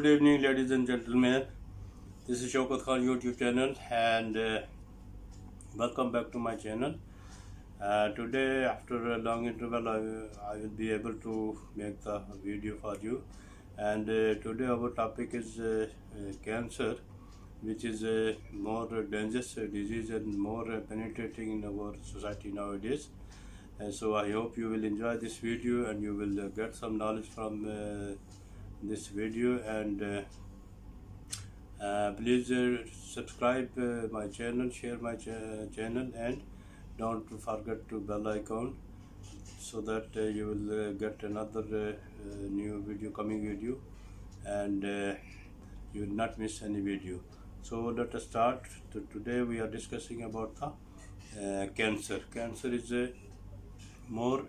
Good evening, ladies and gentlemen. This is Shaukat Khan YouTube channel, and welcome back to my channel. Today, after a long interval, I will be able to make the video for you. And today, our topic is cancer, which is a more dangerous disease and more penetrating in our society nowadays. And so, I hope you will enjoy this video and you will get some knowledge from this video. And please subscribe my channel, share my channel, and don't forget to bell icon so that you will get another new video, coming video, and you will not miss any video. So let us start. Today we are discussing about the cancer. Cancer is a more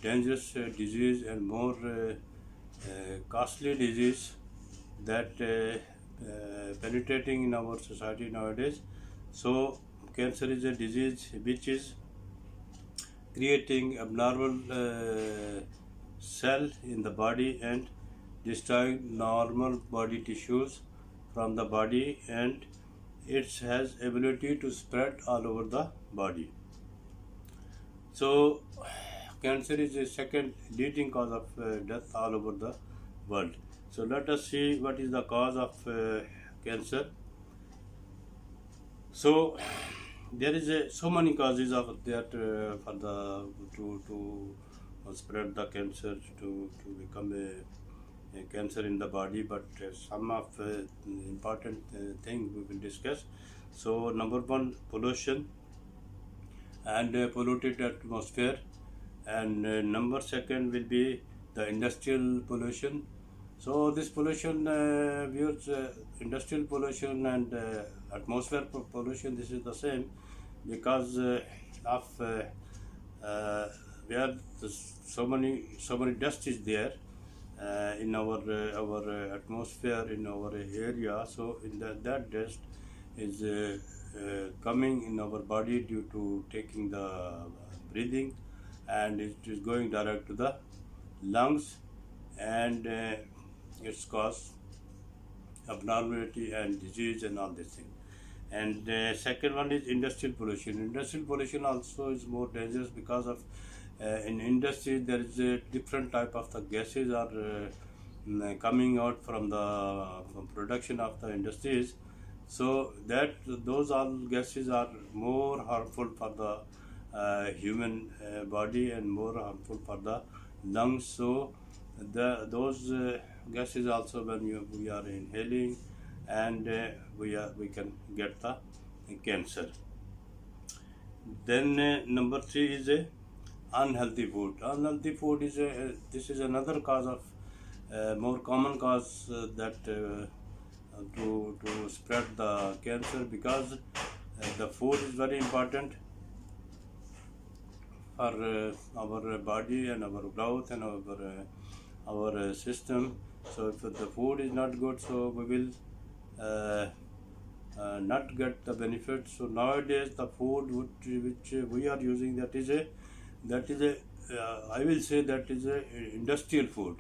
dangerous disease and more costly disease that penetrating in our society nowadays. So cancer is a disease which is creating abnormal cell in the body and destroying normal body tissues from the body, and it has ability to spread all over the body. So cancer is the second leading cause of death all over the world. So let us see what is the cause of cancer. So there is so many causes of that for the to spread the cancer to become a cancer in the body. But some of important things we will discuss. So number one, pollution and polluted atmosphere, and number second will be the industrial pollution. So this pollution, viewers, industrial pollution and atmosphere pollution, this is the same because of where so many dust is there in our atmosphere, in our area. So in that dust is coming in our body due to taking the breathing, and it is going direct to the lungs, and it's cause abnormality and disease and all this thing. And second one is industrial pollution. Industrial pollution also is more dangerous because of in industry there is a different type of the gases are coming out from production of the industries. So that those all gases are more harmful for the human body and more harmful for the lungs. So those gases also, when we are inhaling, and we can get the cancer. Then number three is unhealthy food. Unhealthy food is this is another cause of more common cause that to spread the cancer, because the food is very important for our body and our growth and our system. So if the food is not good, so we will not get the benefits. So nowadays the food which we are using, that is a I will say that is a industrial food.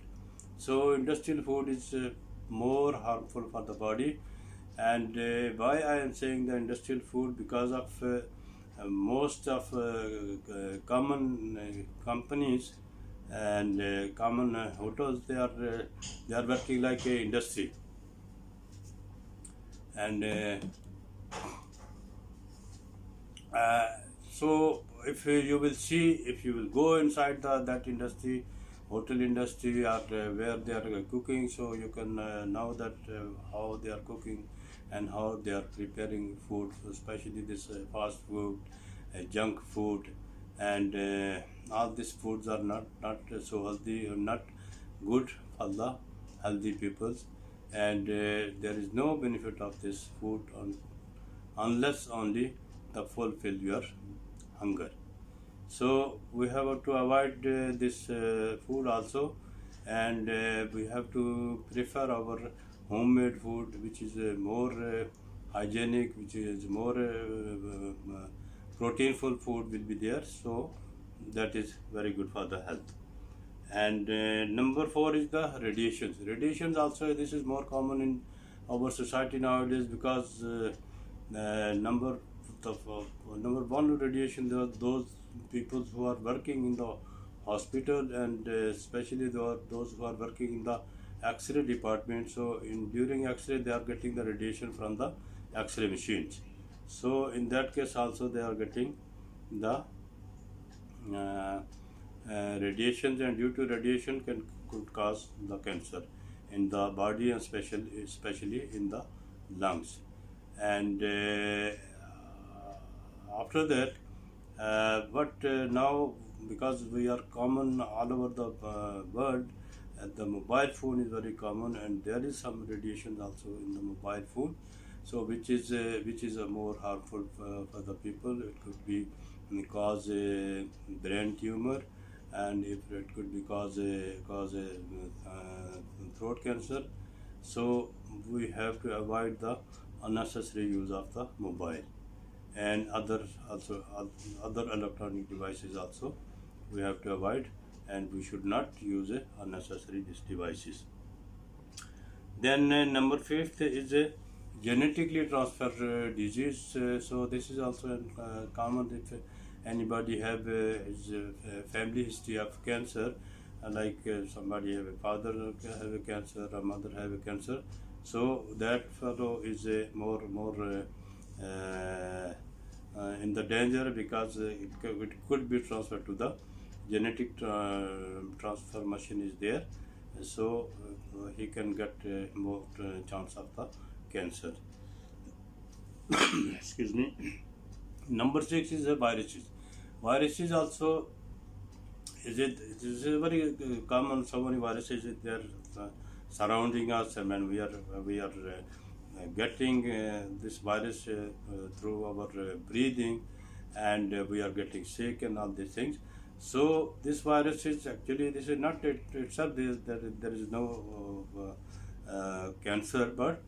So industrial food is more harmful for the body. And why I am saying the industrial food? Because of most of common companies and common hotels, they are working like a industry. And so if you will see, if you will go inside that industry, hotel industry, or where they are cooking, so you can know that how they are cooking and how they are preparing food, especially this fast food, junk food, and all these foods are not so healthy or not good for the healthy peoples. And there is no benefit of this food unless only to fulfill your hunger. So we have to avoid this food also, and we have to prefer our homemade food, which is more hygienic, which is more proteinful food will be there. So that is very good for the health. And number 4 is the radiations. Radiations also, this is more common in our society nowadays, because number number one radiation, those people who are working in the hospital, and especially those who are working in the X-ray department. So in during X-ray they are getting the radiation from the X-ray machines. So in that case also they are getting the uh, radiations, and due to radiation could cause the cancer in the body, and especially in the lungs. And after that, but now, because we are common all over the world, the mobile phone is very common, and there is some radiation also in the mobile phone. So which is more harmful for the people. It could be cause a brain tumor, and if it could be cause a throat cancer. So we have to avoid the unnecessary use of the mobile, and other electronic devices also we have to avoid, and we should not use unnecessary these devices. Then number fifth is a genetically transferred disease. So this is also common if anybody have family history of cancer, like somebody have a father have a cancer, a mother have a cancer. So that fellow is in the danger, because it could be transferred to the genetic transformation is there. So he can get more chance of the cancer. Excuse me. Number 6 is viruses. Viruses also this is a very common. So many viruses they are surrounding us, and when we are getting this virus through our breathing, and we are getting sick and all these things. So this virus is actually, this is not itself, there is no cancer, but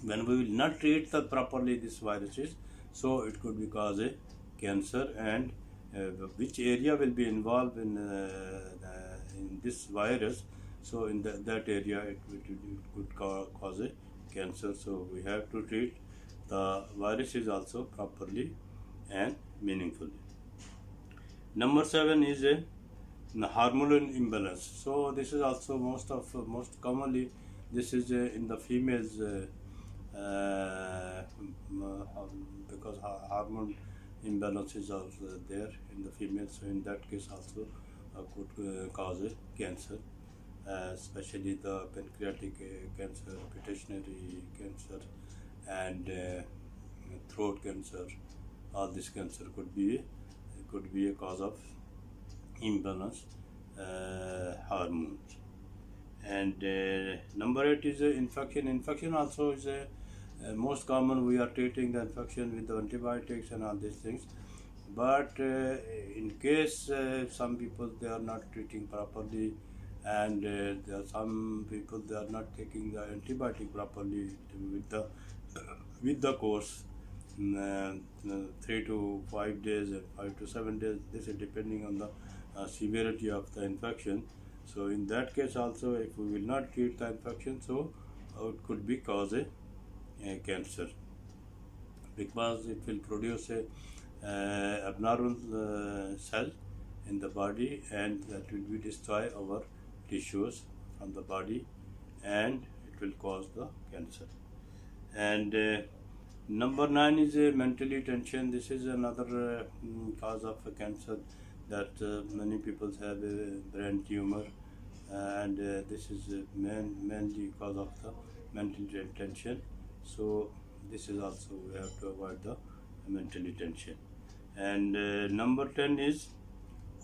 when we will not treat the properly these viruses, so it could be cause a cancer. And which area will be involved in this virus, so in that area it could cause a cancer. So we have to treat the viruses also properly and meaningfully. Number 7 is a hormonal imbalance. So this is also most commonly, this is in the females, because hormone imbalance is also there in the females. So in that case also could cause a cancer, especially the pancreatic cancer, pituitary cancer, and throat cancer. All this cancer could be a cause of imbalance hormones. And number 8 is infection. Infection also is most common. We are treating the infection with the antibiotics and all these things. But in case some people they are not treating properly, and there are some people they are not taking the antibiotic properly with the course, 3 to 5 days and 5 to 7 days. This is depending on the severity of the infection. So in that case also, if we will not treat the infection, so it could be cause a cancer, because it will produce a abnormal cell in the body, and that will be destroy our tissues from the body, and it will cause the cancer. And number 9 is mentally tension. This is another cause of cancer, that many people have a brain tumor, and this is mainly cause of the mental tension. So this is also, we have to avoid the mental tension. And number 10 is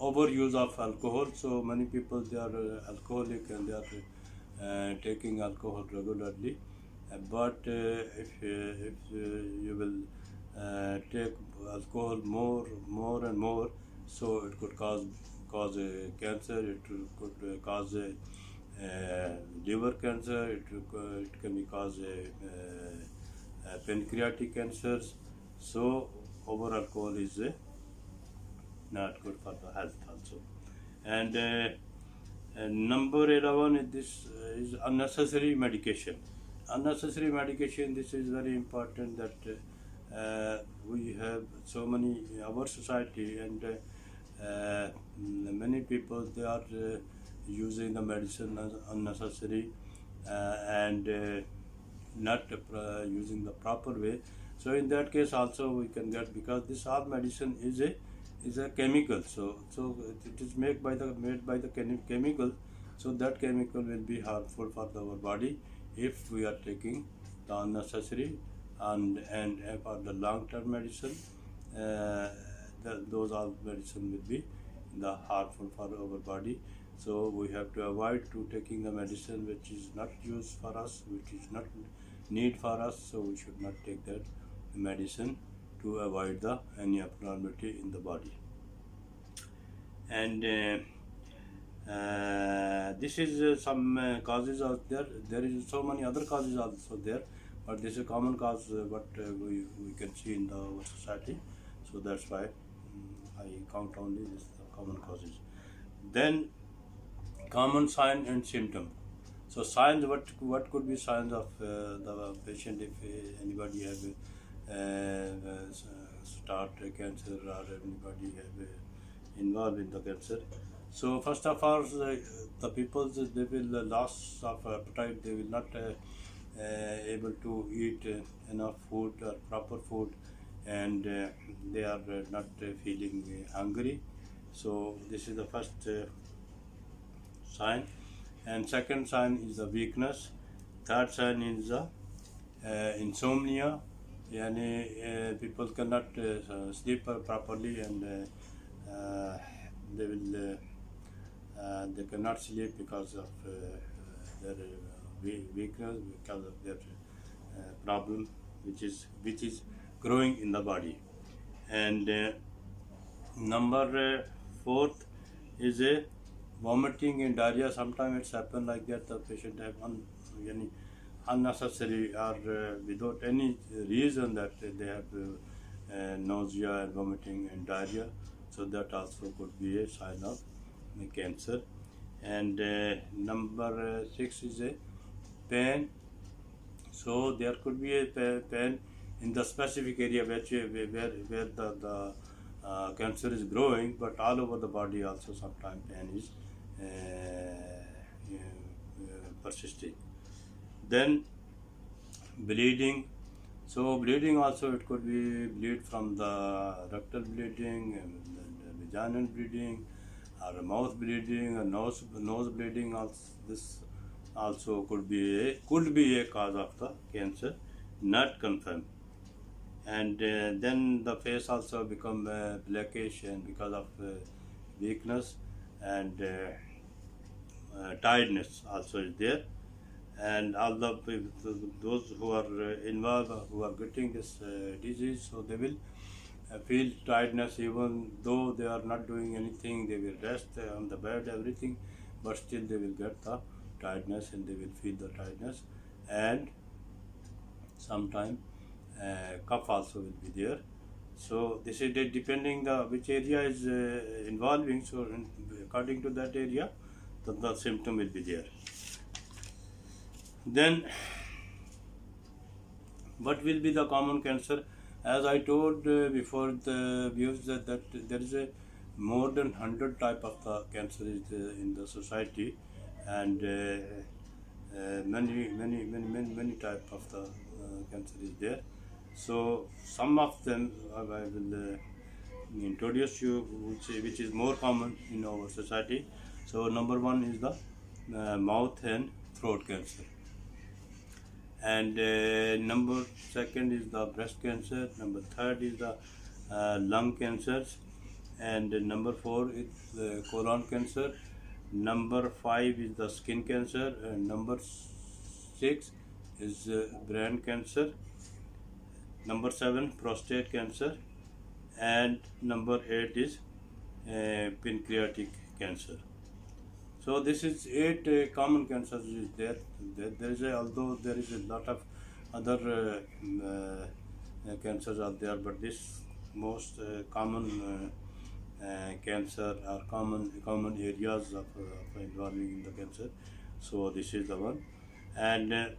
overuse of alcohol. So many people they are alcoholic, and they are taking alcohol regularly. But if you will take alcohol more and more, so it could cause a cancer. It could cause a liver cancer. It can be cause a pancreatic cancers. So over alcohol is not good for the health also. And Number 11 is this is unnecessary medication. Unnecessary medication. This is very important that we have so many in our society, and many people they are using the medicine as unnecessary and not using the proper way. So in that case also we can get, because this all medicine is a chemical. So it is made by the chemical. So that chemical will be harmful for our body if we are taking the unnecessary and for the long term medicine. Those all medicine will be the harmful for our body. So we have to avoid to taking the medicine which is not used for us, which is not need for us. So we should not take that medicine to avoid the any abnormality in the body. And this is some causes out there. There is so many other causes also there, but this is a common cause what we can see in our society. So that's why I count only this common causes. Then common sign and symptom. So signs, what could be signs of the patient if anybody have start cancer or anybody have involved in the cancer. So first of all, the people they will loss of appetite. They will not able to eat enough food or proper food, and they are not feeling hungry. So this is the first sign. And second sign is the weakness. Third sign is the insomnia. Yani, people cannot sleep properly, and they cannot sleep because of their weakness, because of their problem which is growing in the body. And number fourth is a vomiting and diarrhea. Sometimes it's happen like that. The patient have unnecessary or without any reason that they have nausea and vomiting and diarrhea. So that also could be a sign of cancer. And number 6 is a pain. So there could be a pain in the specific area where the cancer is growing, but all over the body also sometimes pain is persisting. Then bleeding. So bleeding also, it could be bleed from the rectal bleeding, and the vaginal bleeding, or mouth bleeding, or nose bleeding. Also, this also could be a cause of the cancer, not confirmed. And then the face also become blackish, and because of weakness, and tiredness also is there. And all the people, those who are involved, who are getting this disease, so they will feel tiredness even though they are not doing anything. They will rest on the bed, everything, but still they will get the tiredness, and they will feel the tiredness. And sometime cough also will be there. So this is depending the which area is involving. So according to that area, the symptom will be there. Then what will be the common cancer? As I told before the views that there is a more than 100 type of the cancer is in the society, and many type of the cancer is there. So some of them I will introduce you, which is more common in our society. So number 1 is the mouth and throat cancer. And number 2 is the breast cancer. Number 3 is the lung cancers. And number 4 is colon cancer. Number 5 is the skin cancer. And number 6 is brain cancer. Number 7, prostate cancer. And number 8 is pancreatic cancer. So this is 8 common cancers is there. There is although there is a lot of other cancers are there, but this most common cancer are common areas of involving in the cancer. So this is the one. And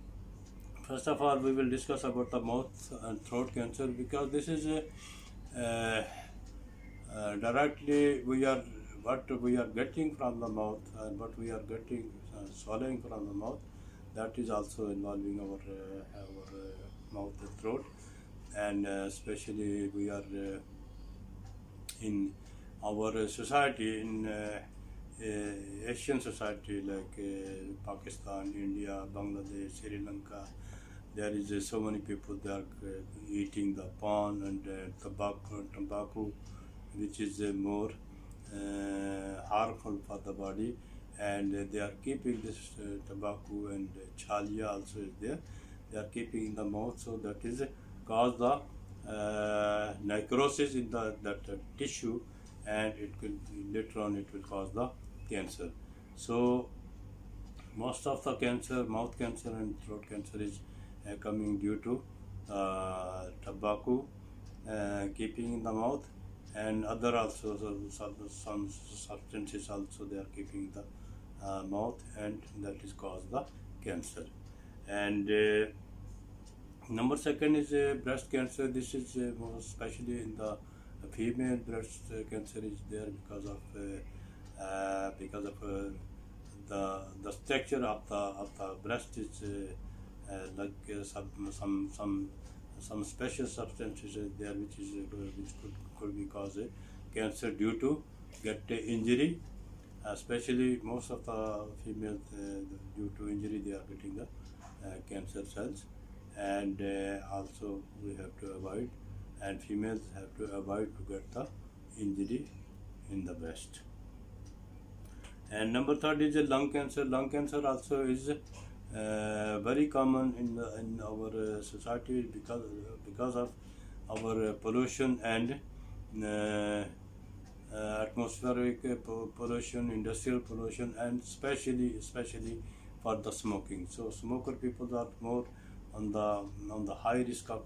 first of all, we will discuss about the mouth and throat cancer, because this is directly we are what we are getting from the mouth and what we are getting swallowing from the mouth, that is also involving our mouth and throat. And especially we are in our society, in Asian society like Pakistan, India, Bangladesh, Sri Lanka, there is so many people that are eating the pan and tobacco, which is more harmful for the body, and they are keeping this tobacco, and chalia also is there. They are keeping in the mouth, so that is cause the necrosis in that tissue, and it will later on it will cause the cancer. So most of the cancer, mouth cancer and throat cancer, is coming due to tobacco keeping in the mouth, and other also some substances also they are keeping the mouth, and that is cause the cancer. And number second is breast cancer. This is more especially in the female. Breast cancer is there because of the structure of the breast is like some special substances is there, which could be cause a cancer due to get a injury. Especially most of the females, due to injury, they are getting the cancer cells. And also we have to avoid, and females have to avoid to get the injury in the breast. And number third is lung cancer. Lung cancer also is very common in our society because of our pollution and atmospheric pollution, industrial pollution, and especially for the smoking. So smoker people are more on the high risk of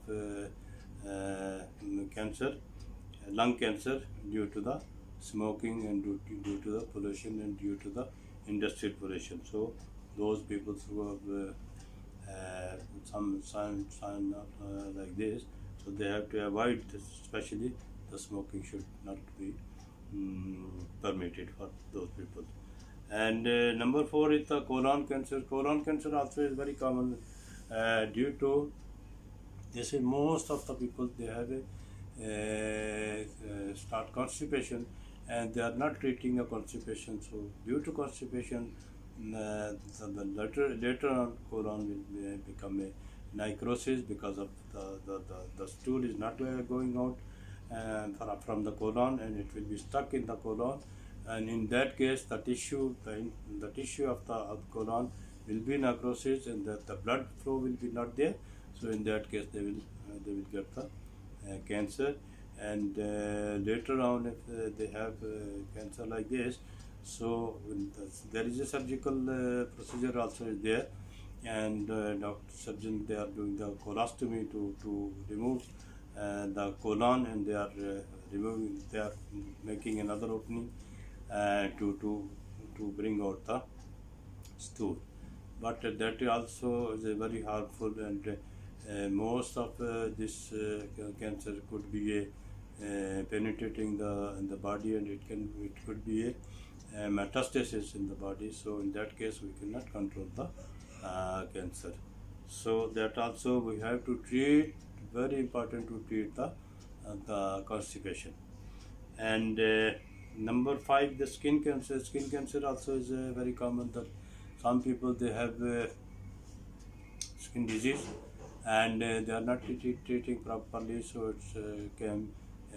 cancer, lung cancer, due to the smoking and due to the pollution and due to the industrial pollution. So those people who have some sign like this, so they have to avoid this, especially the smoking should not be permitted for those people. And number four is the colon cancer. Colon cancer also is very common due to, they say most of the people they have a start constipation, and they are not treating a constipation. So due to constipation, later on colon will become a necrosis because of the stool is not going out from the colon, and it will be stuck in the colon. And in that case, the tissue of the colon will be necrosis, and the blood flow will be not there. So in that case, they will get the cancer. And later on, if they have cancer like this, so there is a surgical procedure also is there, and surgeon, they are doing the colostomy to remove the colon, and they are making another opening to bring out the stool. But that also is a very harmful, and most of this cancer could be penetrating the body, and it could be a metastasis in the body. So in that case, we cannot control the cancer. So that also we have to treat. Very important to treat the constipation. And number five, the skin cancer. Skin cancer also is very common. That some people they have skin disease, and they are not treating properly, so it's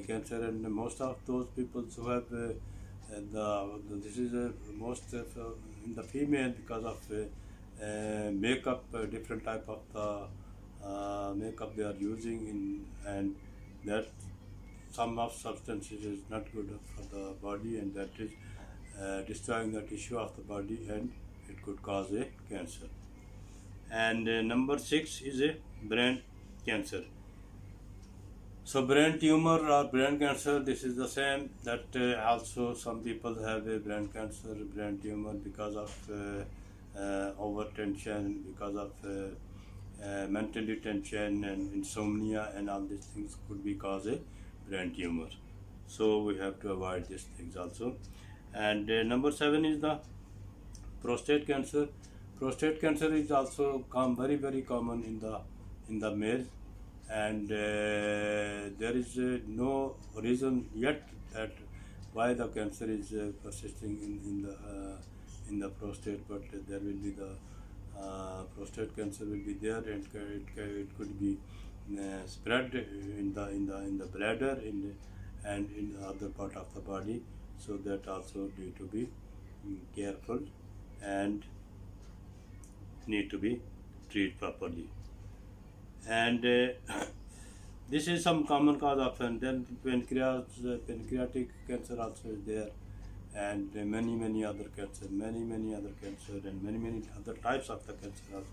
cancer. And most of those people who have this is most in the female, because of makeup, different type of the makeup they are using and that some of substances is not good for the body, and that is destroying the tissue of the body, and it could cause a cancer. And number six is a brain cancer. So brain tumor or brain cancer, this is the same. That also some people have a brain cancer, brain tumor because of overtension, because of mental tension and insomnia, and all these things could be cause a brain tumor. So we have to avoid these things also. And number 7 is the prostate cancer. Prostate cancer is also very common in the male, and there is no reason yet that why the cancer is persisting in the prostate, but there will be the prostate cancer will be there, and it could be spread in the bladder and in other part of the body. So that also need to be careful and need to be treated properly. And this is some common cause of, and then pancreatic cancer also is there, and many other cancer, many other cancer, and many other types of the cancer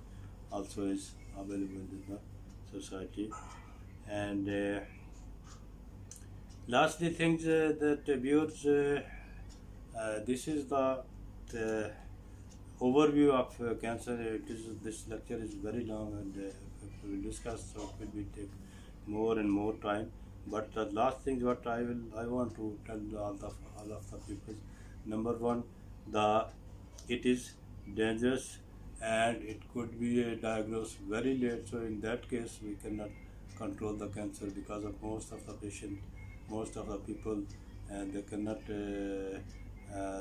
also is available in the society. And lastly, things that viewers, this is the overview of cancer. This lecture is very long, and if we discuss, so it will take more and more time. But the last thing what I want to tell all of the people. Number 1, it is dangerous, and it could be diagnosed very late. So in that case, we cannot control the cancer because of most of the patient, most of the people, and they cannot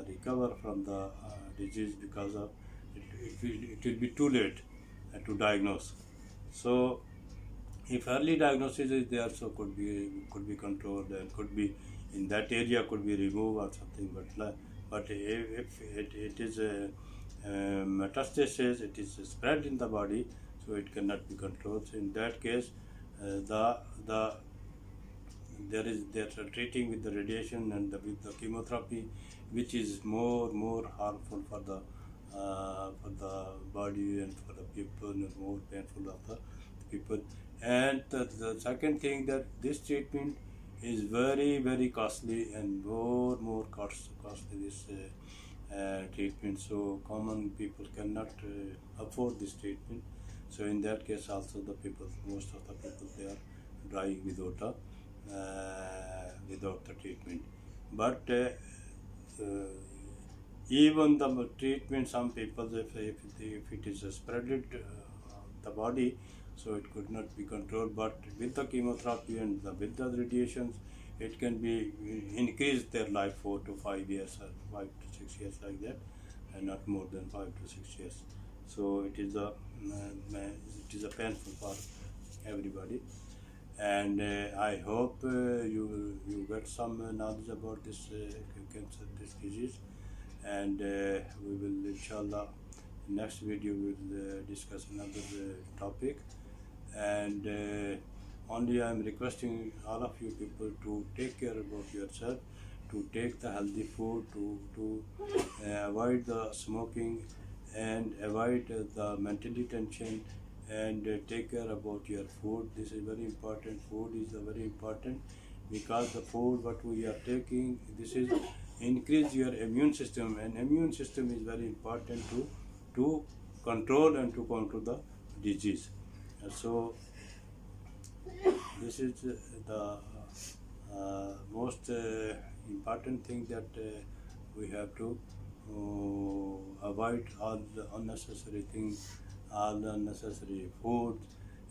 recover from the disease because of it will be too late to diagnose. So if early diagnosis is there, so could be controlled, and could be in that area could be removed or something. But if it is a metastasis, it is spread in the body, so it cannot be controlled. So in that case, they're treating with the radiation and with the chemotherapy, which is more harmful for the body and for the people, and more painful of the people. And the second thing, that this treatment is very costly, and more costly this treatment. So common people cannot afford this treatment. So in that case also, most of the people, they are dying without the treatment. But even the treatment, some people, if it is spread the body, so it could not be controlled. But with the chemotherapy and with the radiations, it can be increase their life 4 to 5 years, or 5 to 6 years, like that, and not more than 5 to 6 years. So it is a painful for everybody. And I hope you get some knowledge about this cancer, this disease. And we will, inshallah, next video will discuss another topic. And only I am requesting all of you people to take care about yourself, to take the healthy food, to avoid the smoking, and avoid the mental tension, and take care about your food. This is very important. Food is very important, because the food what we are taking, this is increase your immune system, and immune system is very important to control and to control the disease. So this is the most important thing, that we have to avoid all the unnecessary things, all the unnecessary food,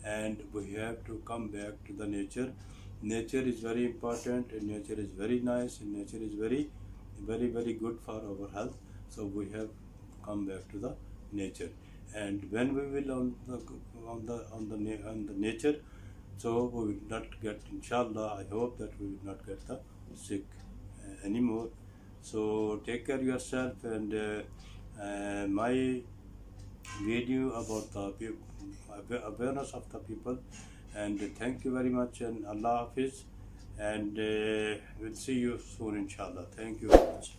and we have to come back to the nature. Nature is very important, and nature is very nice, and nature is very good for our health. So we have to come back to the nature. And when we will on the nature, so we will not get, inshallah, I hope that we will not get the sick anymore. So take care yourself, and my video about the awareness of the people. And thank you very much, and Allah Hafiz, and we'll see you soon, inshallah. Thank you very much.